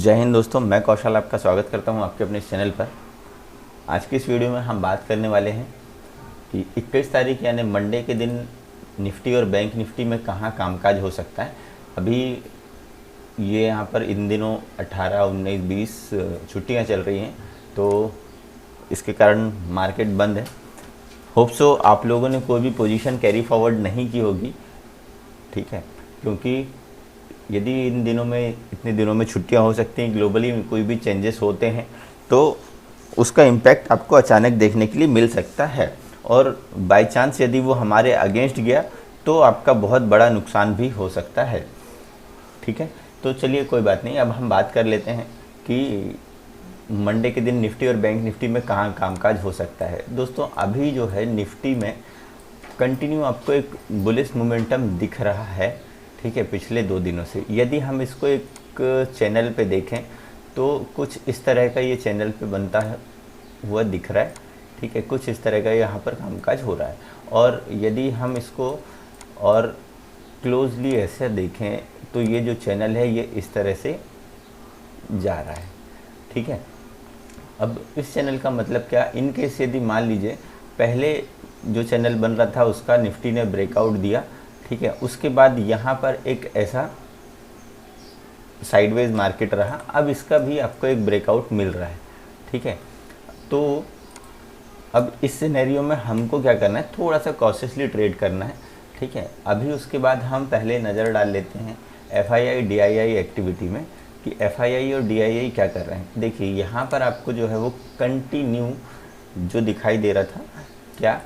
जय हिंद दोस्तों, मैं कौशल आपका स्वागत करता हूं आपके अपने इस चैनल पर। आज की इस वीडियो में हम बात करने वाले हैं कि 21 तारीख यानी मंडे के दिन निफ्टी और बैंक निफ्टी में कहां कामकाज हो सकता है। अभी ये यहाँ पर इन दिनों 18, 19, 20 छुट्टियाँ चल रही हैं, तो इसके कारण मार्केट बंद है। होप सो आप लोगों ने कोई भी पोजीशन कैरी फॉरवर्ड नहीं की होगी, ठीक है, क्योंकि यदि इन दिनों में इतने दिनों में छुट्टियां हो सकती हैं, ग्लोबली कोई भी चेंजेस होते हैं तो उसका इम्पैक्ट आपको अचानक देखने के लिए मिल सकता है, और बाय चांस यदि वो हमारे अगेंस्ट गया तो आपका बहुत बड़ा नुकसान भी हो सकता है। ठीक है, तो चलिए कोई बात नहीं, अब हम बात कर लेते हैं कि मंडे के दिन निफ्टी और बैंक निफ्टी में कहाँ कामकाज हो सकता है। दोस्तों अभी जो है निफ्टी में कंटिन्यू आपको एक बुलिश मोमेंटम दिख रहा है, ठीक है, पिछले 2 दिनों से। यदि हम इसको एक चैनल पे देखें तो कुछ इस तरह का ये चैनल पे बनता है हुआ दिख रहा है, ठीक है, कुछ इस तरह का यहाँ पर कामकाज हो रहा है। और यदि हम इसको और क्लोजली ऐसे देखें तो ये जो चैनल है ये इस तरह से जा रहा है, ठीक है। अब इस चैनल का मतलब क्या, इन केस यदि मान लीजिए पहले जो चैनल बन रहा था उसका निफ्टी ने ब्रेकआउट दिया, ठीक है, उसके बाद यहाँ पर एक ऐसा साइडवेज मार्केट रहा, अब इसका भी आपको एक ब्रेकआउट मिल रहा है, ठीक है। तो अब इस सिनेरियो में हमको क्या करना है, थोड़ा सा कॉशियसली ट्रेड करना है, ठीक है। अभी उसके बाद हम पहले नज़र डाल लेते हैं FII DII एक्टिविटी में कि FII और DII क्या कर रहे हैं। देखिए यहाँ पर आपको जो है वो कंटिन्यू जो दिखाई दे रहा था क्या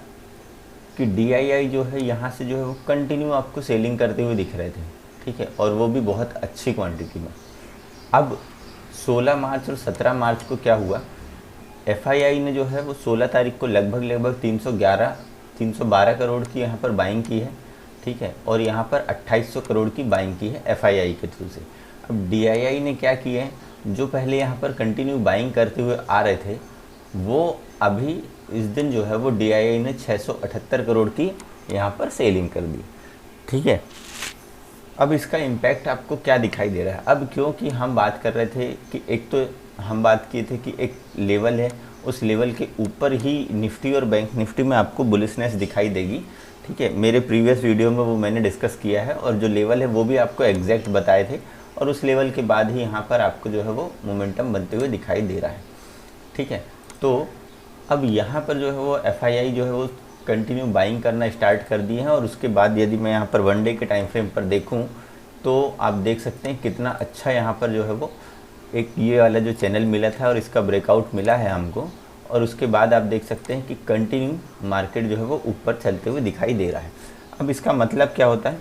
कि DII जो है यहाँ से जो है वो कंटिन्यू आपको सेलिंग करते हुए दिख रहे थे, ठीक है, और वो भी बहुत अच्छी क्वांटिटी में। अब 16 मार्च और 17 मार्च को क्या हुआ, FII ने जो है वो 16 तारीख को लगभग 312 करोड़ की यहाँ पर बाइंग की है, ठीक है, और यहाँ पर 2800 करोड़ की बाइंग की है FII के थ्रू से। अब DII ने क्या किया है, जो पहले यहाँ पर कंटिन्यू बाइंग करते हुए आ रहे थे वो अभी इस दिन जो है वो DII ने 678 करोड़ की यहाँ पर सेलिंग कर दी, ठीक है। अब इसका इम्पैक्ट आपको क्या दिखाई दे रहा है। अब क्योंकि हम बात कर रहे थे कि एक तो हम बात किए थे कि एक लेवल है, उस लेवल के ऊपर ही निफ्टी और बैंक निफ्टी में आपको बुलिशनेस दिखाई देगी, ठीक है। मेरे प्रीवियस वीडियो में वो मैंने डिस्कस किया है और जो लेवल है वो भी आपको एग्जैक्ट बताए थे, और उस लेवल के बाद ही यहाँ पर आपको जो है वो मोमेंटम बनते हुए दिखाई दे रहा है, ठीक है। तो अब यहाँ पर जो है वो FII जो है वो कंटिन्यू बाइंग करना स्टार्ट कर दिए हैं, और उसके बाद यदि मैं यहाँ पर 1 डे के टाइम फ्रेम पर देखूँ तो आप देख सकते हैं कितना अच्छा यहाँ पर जो है वो एक ये वाला जो चैनल मिला था और इसका ब्रेकआउट मिला है हमको, और उसके बाद आप देख सकते हैं कि कंटिन्यू मार्केट जो है वो ऊपर चलते हुए दिखाई दे रहा है। अब इसका मतलब क्या होता है,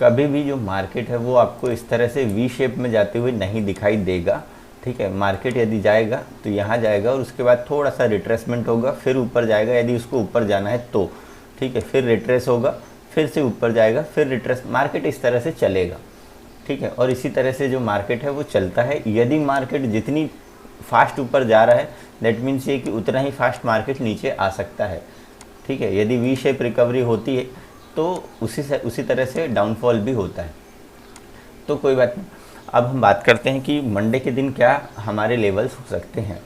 कभी भी जो मार्केट है वो आपको इस तरह से V शेप में जाते हुए नहीं दिखाई देगा, ठीक है। मार्केट यदि जाएगा तो यहाँ जाएगा और उसके बाद थोड़ा सा रिट्रेसमेंट होगा, फिर ऊपर जाएगा यदि उसको ऊपर जाना है तो, ठीक है, फिर रिट्रेस होगा, फिर से ऊपर जाएगा, फिर रिट्रेस, मार्केट इस तरह से चलेगा, ठीक है। और इसी तरह से जो मार्केट है वो चलता है। यदि मार्केट जितनी फास्ट ऊपर जा रहा है दैट मीन्स ये कि उतना ही फास्ट मार्केट नीचे आ सकता है, ठीक है। यदि V शेप रिकवरी होती है तो उसी तरह से डाउनफॉल भी होता है, तो कोई बात नहीं। अब हम बात करते हैं कि मंडे के दिन क्या हमारे लेवल्स हो सकते हैं।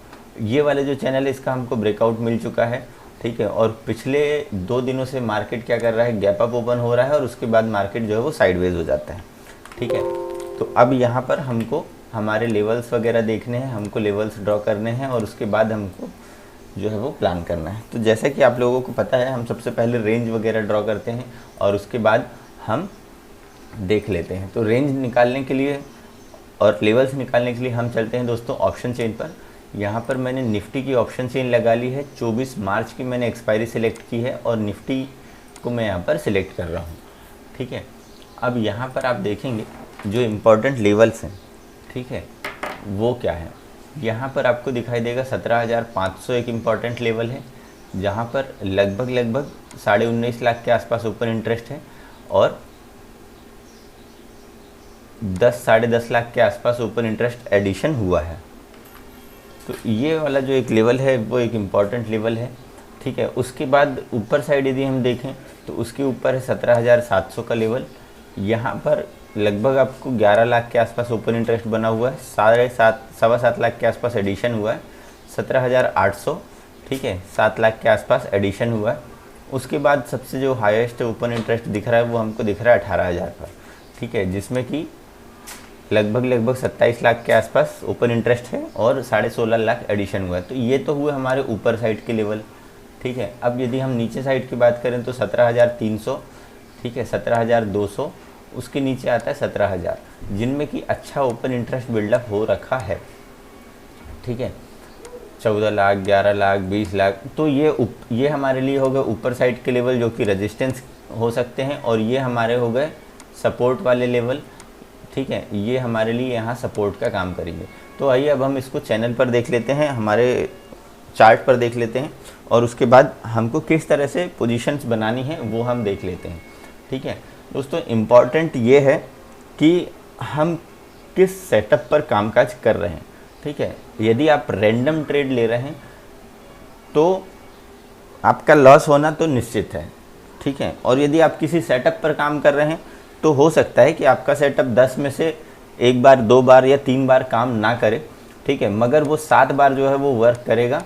ये वाले जो चैनल है इसका हमको ब्रेकआउट मिल चुका है, ठीक है, और पिछले 2 दिनों से मार्केट क्या कर रहा है, गैप अप ओपन हो रहा है और उसके बाद मार्केट जो है वो साइडवेज हो जाता है, ठीक है। तो अब यहाँ पर हमको हमारे लेवल्स वगैरह देखने हैं, हमको लेवल्स ड्रॉ करने हैं और उसके बाद हमको जो है वो प्लान करना है। तो जैसा कि आप लोगों को पता है, हम सबसे पहले रेंज वगैरह ड्रॉ करते हैं और उसके बाद हम देख लेते हैं। तो रेंज निकालने के लिए और लेवल्स निकालने के लिए हम चलते हैं दोस्तों ऑप्शन चेन पर। यहाँ पर मैंने निफ्टी की ऑप्शन चेन लगा ली है, 24 मार्च की मैंने एक्सपायरी सिलेक्ट की है और निफ्टी को मैं यहाँ पर सिलेक्ट कर रहा हूँ, ठीक है। अब यहाँ पर आप देखेंगे जो इम्पोर्टेंट लेवल्स हैं, ठीक है, वो क्या है। यहाँ पर आपको दिखाई देगा 17,500 एक इम्पॉर्टेंट लेवल है, जहाँ पर लगभग 19.5 लाख के आसपास ओपन इंटरेस्ट है और 10 -10.5 लाख के आसपास ओपन इंटरेस्ट एडिशन हुआ है। तो ये वाला जो एक लेवल है वो एक इम्पॉर्टेंट लेवल है, ठीक है। उसके बाद ऊपर साइड यदि हम देखें तो उसके ऊपर है 17,700 का लेवल। यहाँ पर लगभग आपको 11 लाख के आसपास ओपन इंटरेस्ट बना हुआ है, 7.5 लाख के आसपास एडिशन हुआ है, 17,800, ठीक है, 7 लाख के आसपास एडिशन हुआ है। उसके बाद सबसे जो हाईएस्ट ओपन इंटरेस्ट दिख रहा है वो हमको दिख रहा है 18,000 पर, ठीक है, जिसमें कि लगभग 27 लाख के आसपास ओपन इंटरेस्ट है और 16.5 लाख एडिशन हुआ है। तो ये तो हुए हमारे ऊपर साइड के लेवल, ठीक है। अब यदि हम नीचे साइड की बात करें तो 17,300, ठीक है, 17,200, उसके नीचे आता है 17,000, जिनमें कि अच्छा ओपन इंटरेस्ट बिल्डअप हो रखा है, ठीक है, 14 लाख, 11 लाख, 20 लाख। तो ये हमारे लिए हो गए ऊपर साइड के लेवल जो कि रेजिस्टेंस हो सकते हैं, और ये हमारे हो गए सपोर्ट वाले लेवल, ठीक है, ये हमारे लिए यहाँ सपोर्ट का काम करेंगे। तो आइए अब हम इसको चैनल पर देख लेते हैं, हमारे चार्ट पर देख लेते हैं, और उसके बाद हमको किस तरह से पोजीशंस बनानी है वो हम देख लेते हैं, ठीक है। दोस्तों इम्पॉर्टेंट ये है कि हम किस सेटअप पर कामकाज कर रहे हैं, ठीक है। यदि आप रैंडम ट्रेड ले रहे हैं तो आपका लॉस होना तो निश्चित है, ठीक है। और यदि आप किसी सेटअप पर काम कर रहे हैं तो हो सकता है कि आपका सेटअप 10 में से 1 बार, 2 बार या 3 बार काम ना करे, ठीक है, मगर वो 7 बार जो है वो वर्क करेगा,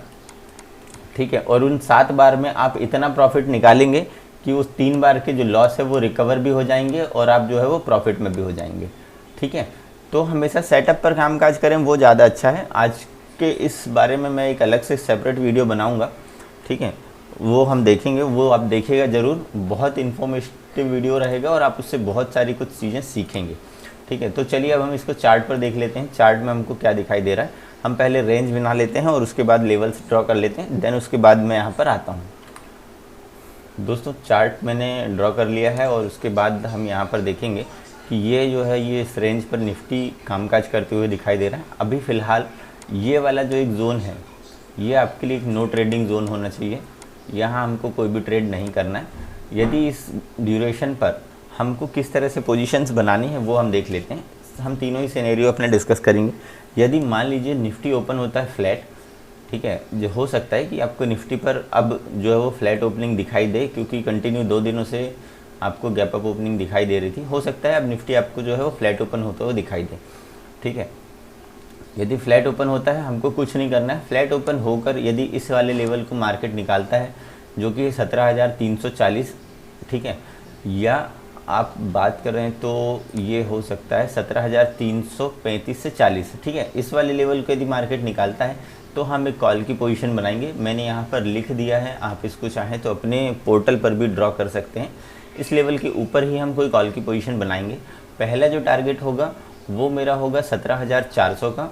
ठीक है। और उन 7 बार में आप इतना प्रॉफिट निकालेंगे कि उस 3 बार के जो लॉस है वो रिकवर भी हो जाएंगे और आप जो है वो प्रॉफिट में भी हो जाएंगे, ठीक है। तो हमेशा सेटअप पर कामकाज करें, वो ज़्यादा अच्छा है। आज के इस बारे में मैं एक अलग से सेपरेट वीडियो बनाऊंगा, ठीक है, वो हम देखेंगे, वो आप देखिएगा ज़रूर, बहुत इन्फॉर्मेटिव वीडियो रहेगा और आप उससे बहुत सारी कुछ चीज़ें सीखेंगे, ठीक है। तो चलिए अब हम इसको चार्ट पर देख लेते हैं, चार्ट में हमको क्या दिखाई दे रहा है। हम पहले रेंज बना लेते हैं और उसके बाद लेवल्स ड्रॉ कर लेते हैं, देन उसके बाद मैं यहाँ पर आता हूँ। दोस्तों चार्ट मैंने ड्रॉ कर लिया है और उसके बाद हम यहाँ पर देखेंगे कि ये जो है ये इस रेंज पर निफ्टी कामकाज करते हुए दिखाई दे रहा है। अभी फ़िलहाल ये वाला जो एक ज़ोन है ये आपके लिए एक नो ट्रेडिंग ज़ोन होना चाहिए, यहाँ हमको कोई भी ट्रेड नहीं करना है। यदि इस ड्यूरेशन पर हमको किस तरह से पोजीशंस बनानी है वो हम देख लेते हैं। हम तीनों ही सिनेरियो अपने डिस्कस करेंगे। यदि मान लीजिए निफ्टी ओपन होता है फ्लैट, ठीक है, जो हो सकता है कि आपको निफ्टी पर अब जो है वो फ्लैट ओपनिंग दिखाई दे, क्योंकि कंटिन्यू 2 दिनों से आपको गैप अप ओपनिंग दिखाई दे रही थी। हो सकता है अब निफ्टी आपको जो है वो फ्लैट ओपन होता हुआ दिखाई दे, ठीक है। यदि फ्लैट ओपन होता है हमको कुछ नहीं करना है। फ्लैट ओपन होकर यदि इस वाले लेवल को मार्केट निकालता है जो कि 17,340, ठीक है, या आप बात कर रहे हैं तो ये हो सकता है 17,335 से 40, ठीक है, इस वाले लेवल को यदि मार्केट निकालता है तो हम एक कॉल की पोजीशन बनाएंगे। मैंने यहाँ पर लिख दिया है, आप इसको चाहें तो अपने पोर्टल पर भी ड्रॉ कर सकते हैं। इस लेवल के ऊपर ही हम कोई कॉल की पोजीशन बनाएंगे। पहला जो टारगेट होगा वो मेरा होगा 17,400 का,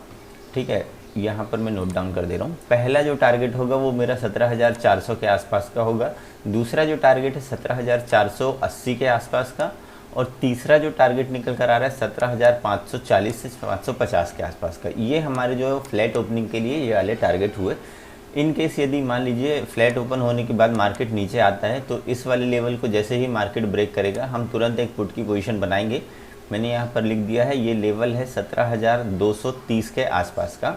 ठीक है, यहाँ पर मैं नोट डाउन कर दे रहा हूँ। पहला जो टारगेट होगा वो मेरा 17,400 के आसपास का होगा। दूसरा जो टारगेट है 17,480 के आसपास का, और तीसरा जो टारगेट निकल कर आ रहा है 17,540 से 550 के आसपास का। ये हमारे जो है फ्लैट ओपनिंग के लिए ये वाले टारगेट हुए। इन केस यदि मान लीजिए फ्लैट ओपन होने के बाद मार्केट नीचे आता है तो इस वाले लेवल को जैसे ही मार्केट ब्रेक करेगा हम तुरंत एक पुट की पोजीशन बनाएंगे। मैंने यहाँ पर लिख दिया है, ये लेवल है 17,230 के आसपास का,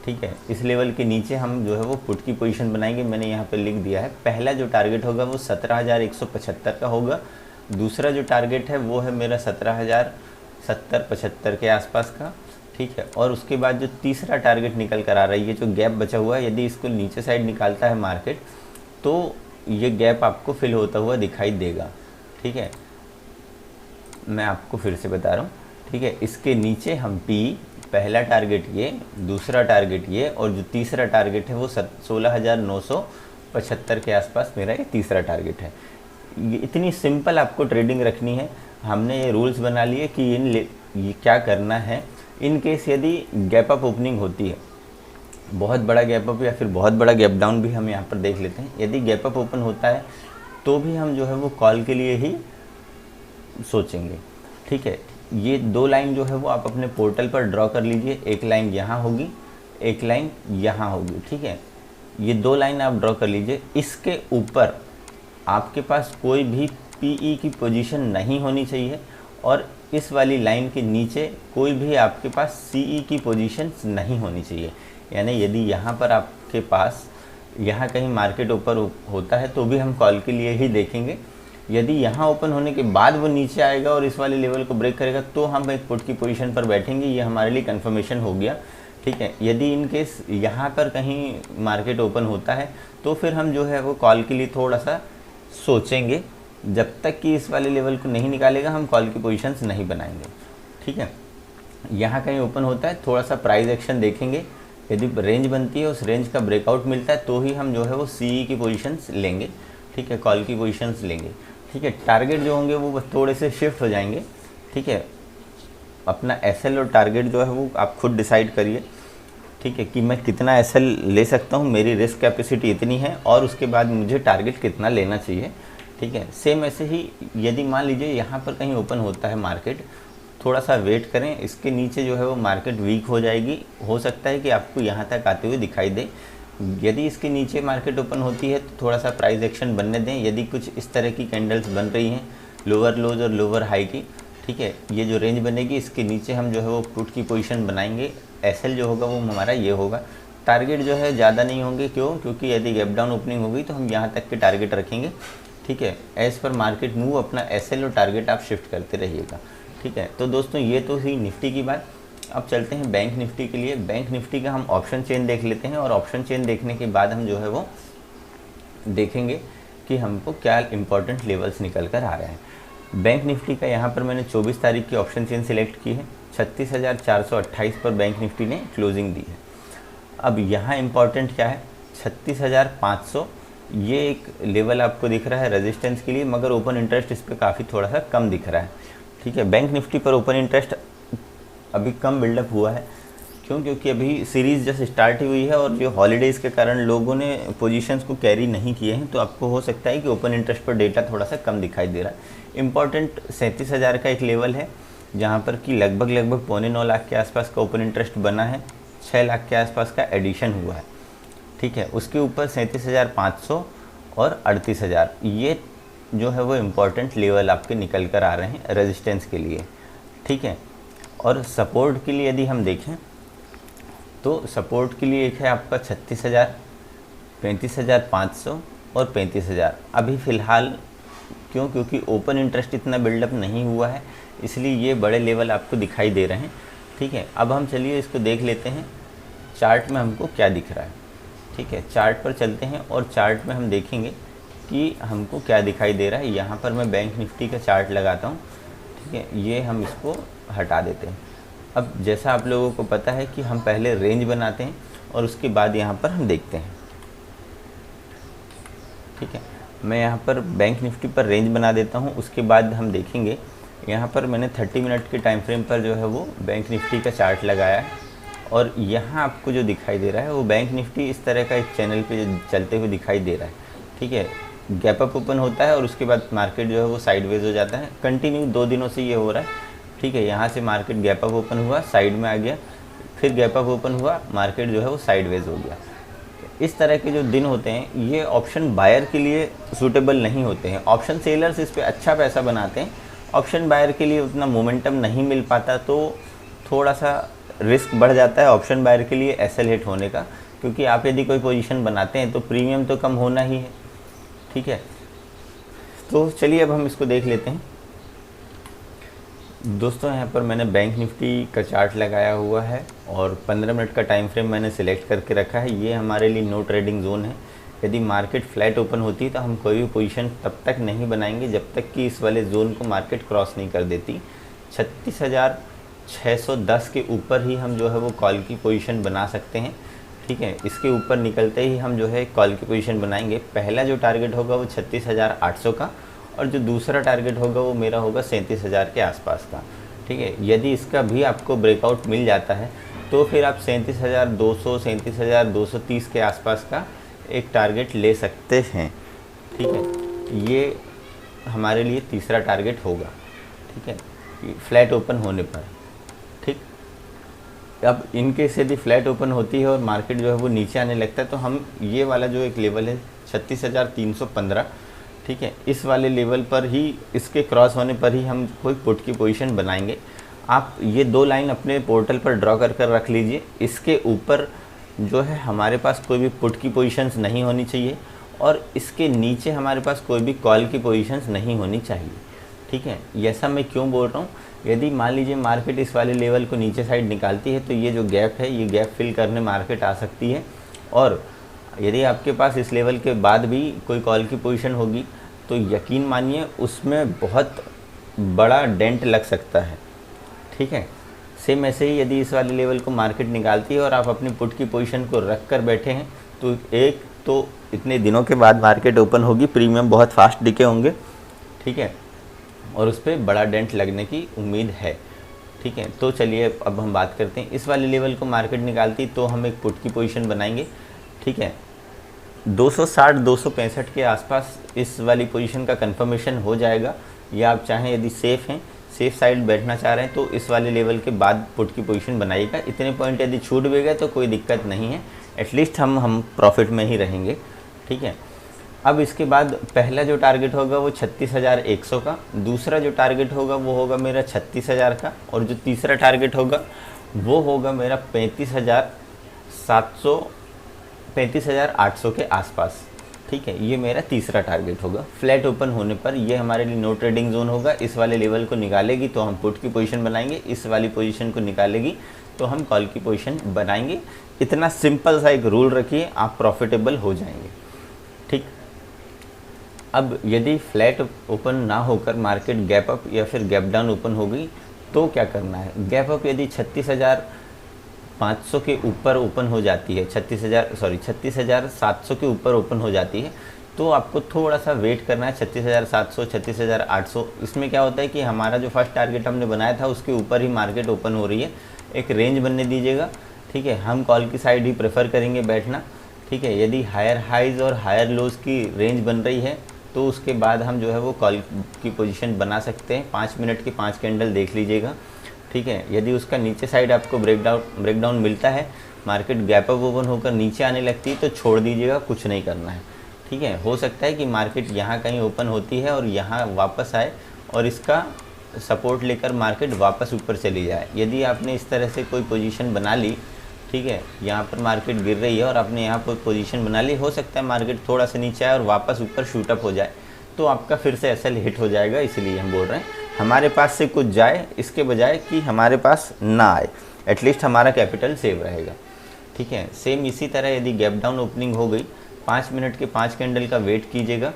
ठीक है। इस लेवल के नीचे हम जो है वो पुट की पोजीशन बनाएंगे। मैंने यहाँ पर लिख दिया है पहला जो टारगेट होगा वो 17,175 का होगा। दूसरा जो टारगेट है वो है मेरा 17,070-75 के आसपास का, ठीक है। और उसके बाद जो तीसरा टारगेट निकल कर आ रहा है, ये जो गैप बचा हुआ है, यदि इसको नीचे साइड निकालता है मार्केट तो ये गैप आपको फिल होता हुआ दिखाई देगा, ठीक है। मैं आपको फिर से बता रहा हूँ, ठीक है। इसके नीचे हम पहला टारगेट ये, दूसरा टारगेट ये, और जो तीसरा टारगेट है वो 16,975 के आसपास मेरा ये तीसरा टारगेट है। ये इतनी सिंपल आपको ट्रेडिंग रखनी है। हमने ये रूल्स बना लिए कि ये क्या करना है। इन केस यदि गैप अप ओपनिंग होती है, बहुत बड़ा गैप अप या फिर बहुत बड़ा गैप डाउन भी हम यहाँ पर देख लेते हैं। यदि गैप अप ओपन होता है तो भी हम जो है वो कॉल के लिए ही सोचेंगे, ठीक है। ये 2 लाइन जो है वो आप अपने पोर्टल पर ड्रॉ कर लीजिए। एक लाइन यहाँ होगी, एक लाइन यहाँ होगी, ठीक है। ये 2 लाइन आप ड्रॉ कर लीजिए। इसके ऊपर आपके पास कोई भी पीई की पोजीशन नहीं होनी चाहिए, और इस वाली लाइन के नीचे कोई भी आपके पास सीई की पोजीशन नहीं होनी चाहिए। यानी यदि यहाँ पर आपके पास यहाँ कहीं मार्केट ऊपर होता है तो भी हम कॉल के लिए ही देखेंगे। यदि यहाँ ओपन होने के बाद वो नीचे आएगा और इस वाले लेवल को ब्रेक करेगा तो हम एक पुट की पोजीशन पर बैठेंगे, ये हमारे लिए कंफर्मेशन हो गया। ठीक है, यदि इन केस यहाँ पर कहीं मार्केट ओपन होता है तो फिर हम जो है वो कॉल के लिए थोड़ा सा सोचेंगे, जब तक कि इस वाले लेवल को नहीं निकालेगा हम कॉल की पोजीशंस नहीं बनाएंगे। ठीक है, यहाँ कहीं ओपन होता है, थोड़ा सा प्राइस एक्शन देखेंगे, यदि रेंज बनती है उस रेंज का ब्रेकआउट मिलता है तो ही हम जो है वो सीई की पोजीशंस लेंगे। ठीक है, कॉल की पोजीशंस लेंगे। ठीक है, टारगेट जो होंगे वो थोड़े से शिफ्ट हो जाएंगे। ठीक है, अपना एसएल और टारगेट जो है वो आप खुद डिसाइड करिए। ठीक है, कि मैं कितना एसएल ले सकता हूँ, मेरी रिस्क कैपेसिटी इतनी है और उसके बाद मुझे टारगेट कितना लेना चाहिए। ठीक है, सेम ऐसे ही यदि मान लीजिए यहाँ पर कहीं ओपन होता है मार्केट, थोड़ा सा वेट करें, इसके नीचे जो है वो मार्केट वीक हो जाएगी, हो सकता है कि आपको यहाँ तक आते हुए दिखाई दे। यदि इसके नीचे मार्केट ओपन होती है तो थोड़ा सा प्राइस एक्शन बनने दें। यदि कुछ इस तरह की कैंडल्स बन रही हैं, लोअर लोज और लोअर हाई की, ठीक है, ये जो रेंज बनेगी इसके नीचे हम जो है वो पुट की पोजीशन बनाएंगे। एसएल जो होगा वो हमारा ये होगा। टारगेट जो है ज़्यादा नहीं होंगे, क्योंकि यदि गैप डाउन ओपनिंग होगी तो हम यहाँ तक के टारगेट रखेंगे। ठीक है, एज पर मार्केट मूव अपना एसएल और टारगेट आप शिफ्ट करते रहिएगा। ठीक है, तो दोस्तों ये तो थी निफ्टी की बात। अब चलते हैं बैंक निफ्टी के लिए। बैंक निफ्टी का हम ऑप्शन चेन देख लेते हैं और ऑप्शन चेन देखने के बाद हम जो है वो देखेंगे कि हमको क्या इंपॉर्टेंट लेवल्स निकल कर आ रहे हैं। बैंक निफ्टी का यहाँ पर मैंने 24 तारीख की ऑप्शन चेन सिलेक्ट की है। 36,428 पर बैंक निफ्टी ने क्लोजिंग दी है। अब यहाँ इंपॉर्टेंट क्या है, 36,500 ये एक लेवल आपको दिख रहा है रेजिस्टेंस के लिए, मगर ओपन इंटरेस्ट इस पर काफ़ी थोड़ा सा कम दिख रहा है। ठीक है, बैंक निफ्टी पर ओपन इंटरेस्ट अभी कम बिल्डअप हुआ है। क्योंकि अभी सीरीज़ जस्ट स्टार्ट हुई है और जो हॉलीडेज़ के कारण लोगों ने पोजीशंस को कैरी नहीं किए हैं, तो आपको हो सकता है कि ओपन इंटरेस्ट पर डेटा थोड़ा सा कम दिखाई दे रहा है। इंपॉर्टेंट 37,000 का एक लेवल है जहाँ पर कि लगभग 8.25 लाख के आसपास का ओपन इंटरेस्ट बना है, 6 लाख के आसपास का एडिशन हुआ है। ठीक है, उसके ऊपर 37,500 और 38,000 ये जो है वो इम्पॉर्टेंट लेवल आपके निकल कर आ रहे हैं रेजिस्टेंस के लिए। ठीक है, और सपोर्ट के लिए यदि हम देखें तो सपोर्ट के लिए एक है आपका 36,000, 35,500 और 35,000। अभी फ़िलहाल क्योंकि ओपन इंटरेस्ट इतना बिल्डअप नहीं हुआ है, इसलिए ये बड़े लेवल आपको दिखाई दे रहे हैं। ठीक है, अब हम चलिए इसको देख लेते हैं चार्ट में हमको क्या दिख रहा है। ठीक है, चार्ट पर चलते हैं और चार्ट में हम देखेंगे कि हमको क्या दिखाई दे रहा है। यहाँ पर मैं बैंक निफ्टी का चार्ट लगाता हूँ। ठीक है, ये हम इसको हटा देते हैं। अब जैसा आप लोगों को पता है कि हम पहले रेंज बनाते हैं और उसके बाद यहाँ पर हम देखते हैं। ठीक है, मैं यहाँ पर बैंक निफ्टी पर रेंज बना देता हूँ, उसके बाद हम देखेंगे। यहाँ पर मैंने 30 मिनट के टाइम फ्रेम पर जो है वो बैंक निफ्टी का चार्ट लगाया है और यहाँ आपको जो दिखाई दे रहा है वो बैंक निफ्टी इस तरह का एक चैनल पे चलते हुए दिखाई दे रहा है। ठीक है, गैप अप ओपन होता है और उसके बाद मार्केट जो है वो साइडवेज हो जाता है। कंटिन्यू 2 दिनों से ये हो रहा है। ठीक है, यहाँ से मार्केट गैप अप ओपन हुआ, साइड में आ गया, फिर गैप अप ओपन हुआ, मार्केट जो है वो साइडवेज हो गया। इस तरह के जो दिन होते हैं ये ऑप्शन बायर के लिए सूटेबल नहीं होते हैं। ऑप्शन सेलर्स इस पर अच्छा पैसा बनाते हैं, ऑप्शन बायर के लिए उतना मोमेंटम नहीं मिल पाता, तो थोड़ा सा रिस्क बढ़ जाता है ऑप्शन बायर के लिए एसएल हिट होने का। क्योंकि आप यदि कोई पोजीशन बनाते हैं तो प्रीमियम तो कम होना ही है। ठीक है, तो चलिए अब हम इसको देख लेते हैं। दोस्तों यहाँ पर मैंने बैंक निफ्टी का चार्ट लगाया हुआ है और 15 मिनट का टाइम फ्रेम मैंने सिलेक्ट करके रखा है। ये हमारे लिए नो ट्रेडिंग जोन है। यदि मार्केट फ्लैट ओपन होती है तो हम कोई भी पोजीशन तब तक नहीं बनाएंगे जब तक कि इस वाले जोन को मार्केट क्रॉस नहीं कर देती। 36,610 के ऊपर ही हम जो है वो कॉल की पोजीशन बना सकते हैं। ठीक है, इसके ऊपर निकलते ही हम जो है कॉल की पोजीशन बनाएंगे। पहला जो टारगेट होगा वो 36,800 का और जो दूसरा टारगेट होगा वो मेरा होगा 37,000 के आसपास का। ठीक है, यदि इसका भी आपको ब्रेकआउट मिल जाता है तो फिर आप 37,200, 37,230 के आसपास का एक टारगेट ले सकते हैं। ठीक है, ये हमारे लिए तीसरा टारगेट होगा। ठीक है, फ्लैट ओपन होने पर। ठीक, अब इनकेस यदि फ्लैट ओपन होती है और मार्केट जो है वो नीचे आने लगता है तो हम ये वाला जो एक लेवल है 36,315, ठीक है, इस वाले लेवल पर ही, इसके क्रॉस होने पर ही हम कोई पुट की पोजीशन बनाएंगे। आप ये 2 लाइन अपने पोर्टल पर ड्रॉ कर रख लीजिए। इसके ऊपर जो है हमारे पास कोई भी पुट की पोजीशंस नहीं होनी चाहिए और इसके नीचे हमारे पास कोई भी कॉल की पोजीशंस नहीं होनी चाहिए। ठीक है, ऐसा मैं क्यों बोल रहा हूँ, यदि मान लीजिए मार्केट इस वाले लेवल को नीचे साइड निकालती है तो ये जो गैप है ये गैप फिल करने मार्केट आ सकती है। और यदि आपके पास इस लेवल के बाद भी कोई कॉल की पोजीशन होगी तो यकीन मानिए उसमें बहुत बड़ा डेंट लग सकता है। ठीक है, सेम ऐसे ही यदि इस वाले लेवल को मार्केट निकालती है और आप अपनी पुट की पोजीशन को रख कर बैठे हैं तो एक तो इतने दिनों के बाद मार्केट ओपन होगी, प्रीमियम बहुत फास्ट दिखे होंगे। ठीक है, और उस पर बड़ा डेंट लगने की उम्मीद है। ठीक है, तो चलिए अब हम बात करते हैं, इस वाले लेवल को मार्केट निकालती तो हम एक पुट की पोजीशन बनाएंगे। ठीक है, 260-265 के आसपास इस वाली पोजीशन का कंफर्मेशन हो जाएगा, या आप चाहें यदि सेफ साइड बैठना चाह रहे हैं तो इस वाले लेवल के बाद पुट की पोजीशन बनाइएगा। इतने पॉइंट यदि छूट भी गए तो कोई दिक्कत नहीं है, एटलीस्ट हम प्रॉफिट में ही रहेंगे। ठीक है, अब इसके बाद पहला जो टारगेट होगा वो 36,100 का, दूसरा जो टारगेट होगा वो होगा मेरा 36,000 का, और जो तीसरा टारगेट होगा वो होगा मेरा 35,800 के आसपास। ठीक है, ये मेरा तीसरा टारगेट होगा। फ्लैट ओपन होने पर ये हमारे लिए नो ट्रेडिंग जोन होगा। इस वाले लेवल को निकालेगी तो हम पुट की पोजीशन बनाएंगे, इस वाली पोजीशन को निकालेगी तो हम कॉल की पोजीशन बनाएंगे। इतना सिंपल सा एक रूल रखिए, आप प्रॉफिटेबल हो जाएंगे। ठीक, अब यदि फ्लैट ओपन ना होकर मार्केट गैप अप या फिर गैप डाउन ओपन हो गई तो क्या करना है। गैप अप यदि 36,500 के ऊपर ओपन हो जाती है, 36,700 के ऊपर ओपन हो जाती है तो आपको थोड़ा सा वेट करना है। 36,700, 36,800, इसमें क्या होता है कि हमारा जो फर्स्ट टारगेट हमने बनाया था उसके ऊपर ही मार्केट ओपन हो रही है, एक रेंज बनने दीजिएगा। ठीक है, हम कॉल की साइड ही प्रेफर करेंगे बैठना। ठीक है, यदि हायर हाइज और हायर लोज की रेंज बन रही है तो उसके बाद हम जो है वो कॉल की पोजीशन बना सकते हैं। 5 मिनट के 5 कैंडल देख लीजिएगा। ठीक है, यदि उसका नीचे साइड आपको ब्रेकडाउन मिलता है, मार्केट गैप अप ओपन होकर नीचे आने लगती है तो छोड़ दीजिएगा, कुछ नहीं करना है। ठीक है, हो सकता है कि मार्केट यहाँ कहीं ओपन होती है और यहाँ वापस आए और इसका सपोर्ट लेकर मार्केट वापस ऊपर चली जाए। यदि आपने इस तरह से कोई पोजीशन बना ली, ठीक है, यहाँ पर मार्केट गिर रही है और आपने यहाँ पर पोजीशन बना ली, हो सकता है मार्केट थोड़ा सा नीचे आए और वापस ऊपर शूटअप हो जाए तो आपका फिर से एसएल हिट हो जाएगा। इसीलिए हम बोल रहे हैं हमारे पास से कुछ जाए इसके बजाय कि हमारे पास ना आए, एटलीस्ट हमारा कैपिटल सेव रहेगा। ठीक है, सेम इसी तरह यदि गैप डाउन ओपनिंग हो गई, 5 मिनट के 5 कैंडल का वेट कीजिएगा।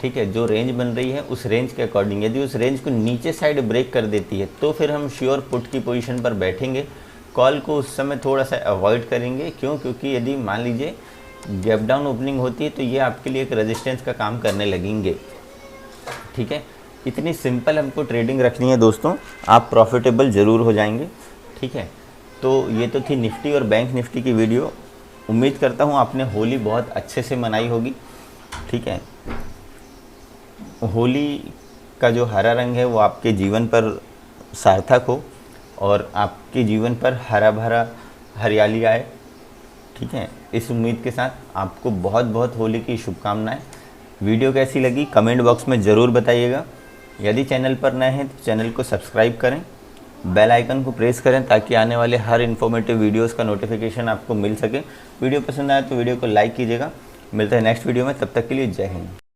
ठीक है, जो रेंज बन रही है उस रेंज के अकॉर्डिंग यदि उस रेंज को नीचे साइड ब्रेक कर देती है तो फिर हम श्योर पुट की पोजीशन पर बैठेंगे। कॉल को उस समय थोड़ा सा अवॉइड करेंगे। क्यों? क्योंकि यदि मान लीजिए गैप डाउन ओपनिंग होती है तो ये आपके लिए एक रेजिस्टेंस का काम करने लगेंगे। ठीक है, इतनी सिंपल हमको ट्रेडिंग रखनी है दोस्तों, आप प्रॉफिटेबल ज़रूर हो जाएंगे। ठीक है, तो ये तो थी निफ्टी और बैंक निफ्टी की वीडियो। उम्मीद करता हूँ आपने होली बहुत अच्छे से मनाई होगी। ठीक है, होली का जो हरा रंग है वो आपके जीवन पर सार्थक हो और आपके जीवन पर हरा भरा हरियाली आए। ठीक है, इस उम्मीद के साथ आपको बहुत बहुत होली की शुभकामनाएं। वीडियो कैसी लगी कमेंट बॉक्स में ज़रूर बताइएगा। यदि चैनल पर नए हैं तो चैनल को सब्सक्राइब करें, बेल आइकन को प्रेस करें ताकि आने वाले हर इन्फॉर्मेटिव वीडियोस का नोटिफिकेशन आपको मिल सके। वीडियो पसंद आए तो वीडियो को लाइक कीजिएगा। मिलते हैं नेक्स्ट वीडियो में, तब तक के लिए जय हिंद।